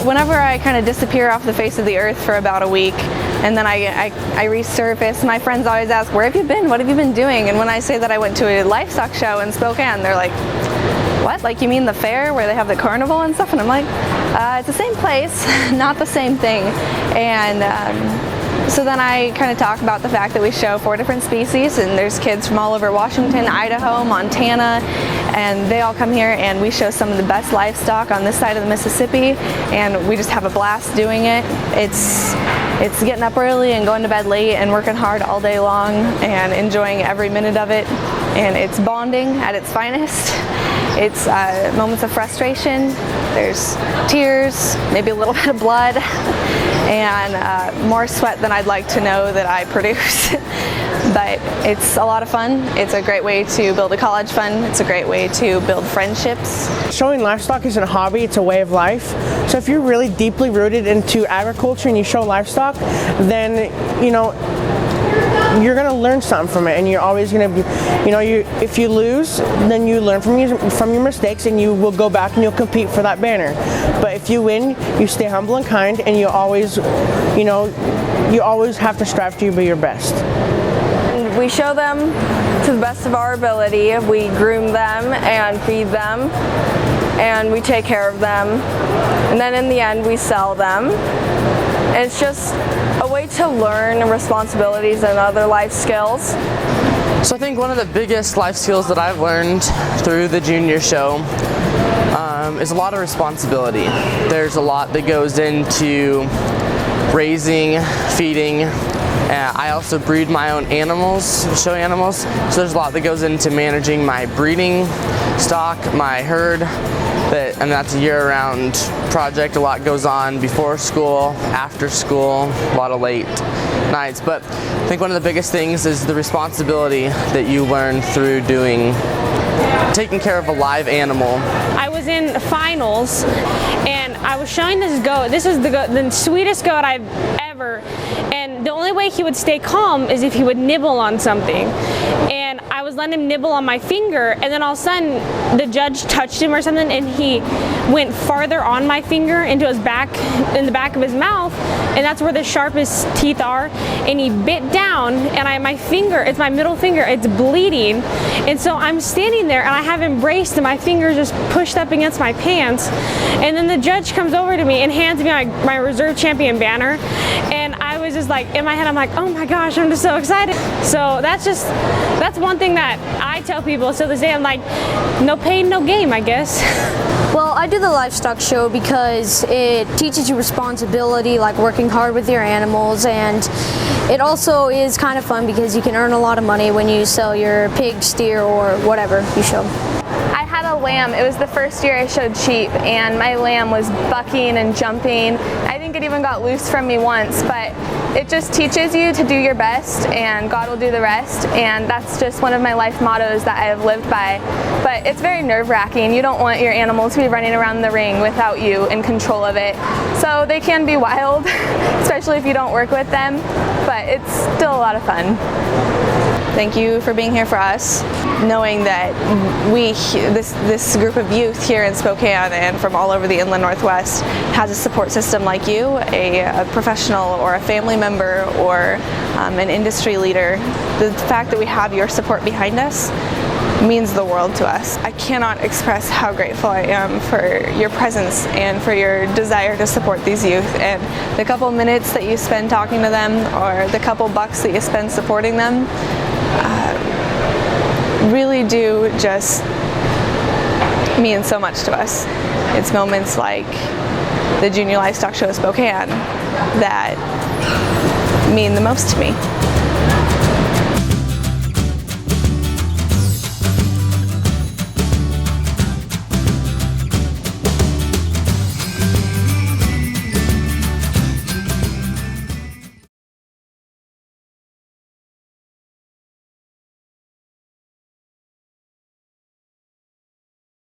whenever I kind of disappear off the face of the earth for about a week, and then I resurface, my friends always ask, where have you been? What have you been doing? And when I say that I went to a livestock show in Spokane, they're like, what? Like, you mean the fair where they have the carnival and stuff? And I'm like, it's the same place, not the same thing. And so then I kind of talk about the fact that we show 4 different species, and there's kids from all over Washington, Idaho, Montana, and they all come here, and we show some of the best livestock on this side of the Mississippi, and we just have a blast doing it. It's getting up early and going to bed late and working hard all day long and enjoying every minute of it, and it's bonding at its finest. It's moments of frustration, there's tears, maybe a little bit of blood, and more sweat than I'd like to know that I produce. But it's a lot of fun. It's a great way to build a college fund. It's a great way to build friendships. Showing livestock isn't a hobby, it's a way of life. So if you're really deeply rooted into agriculture and you show livestock, then, you know, you're going to learn something from it, and you're always going to be, you know, if you lose, then you learn from your mistakes, and you will go back and you'll compete for that banner. But if you win, you stay humble and kind, and you always, you know, you always have to strive to be your best. We show them to the best of our ability. We groom them and feed them, and we take care of them, and then in the end we sell them. And it's just a way to learn responsibilities and other life skills. So I think one of the biggest life skills that I've learned through the junior show is a lot of responsibility. There's a lot that goes into raising, feeding. I also breed my own animals, show animals, so there's a lot that goes into managing my breeding stock, my herd, and that's a year-round project. A lot goes on before school, after school, a lot of late nights, but I think one of the biggest things is the responsibility that you learn through taking care of a live animal. I was in finals and I was showing this goat. This is the sweetest goat I've ever, and the only way he would stay calm is if he would nibble on something. And I was letting him nibble on my finger, and then all of a sudden the judge touched him or something, and he went farther on my finger into his back, in the back of his mouth, and that's where the sharpest teeth are, and he bit down, and my finger, it's my middle finger, it's bleeding. And so I'm standing there and I have him braced and my finger just pushed up against my pants, and then the judge comes over to me and hands me my reserve champion banner, and I was just like, in my head I'm like, oh my gosh, I'm just so excited. So that's one thing that I tell people. So this day I'm like, no pain, no game, I guess. Well, I do the livestock show because it teaches you responsibility, like working hard with your animals, and it also is kind of fun because you can earn a lot of money when you sell your pig, steer, or whatever you show. I had a lamb. It was the first year I showed sheep, and my lamb was bucking and jumping. I think it even got loose from me once, but it just teaches you to do your best, and God will do the rest, and that's just one of my life mottos that I have lived by. But it's very nerve-wracking. You don't want your animal to be running around the ring without you in control of it. So they can be wild, especially if you don't work with them, but it's still a lot of fun. Thank you for being here for us, knowing that this group of youth here in Spokane and from all over the Inland Northwest has a support system like you, a professional or a family member or an industry leader. The fact that we have your support behind us means the world to us. I cannot express how grateful I am for your presence and for your desire to support these youth, and the couple minutes that you spend talking to them or the couple bucks that you spend supporting them really do just mean so much to us. It's moments like the Junior Livestock Show of Spokane that mean the most to me.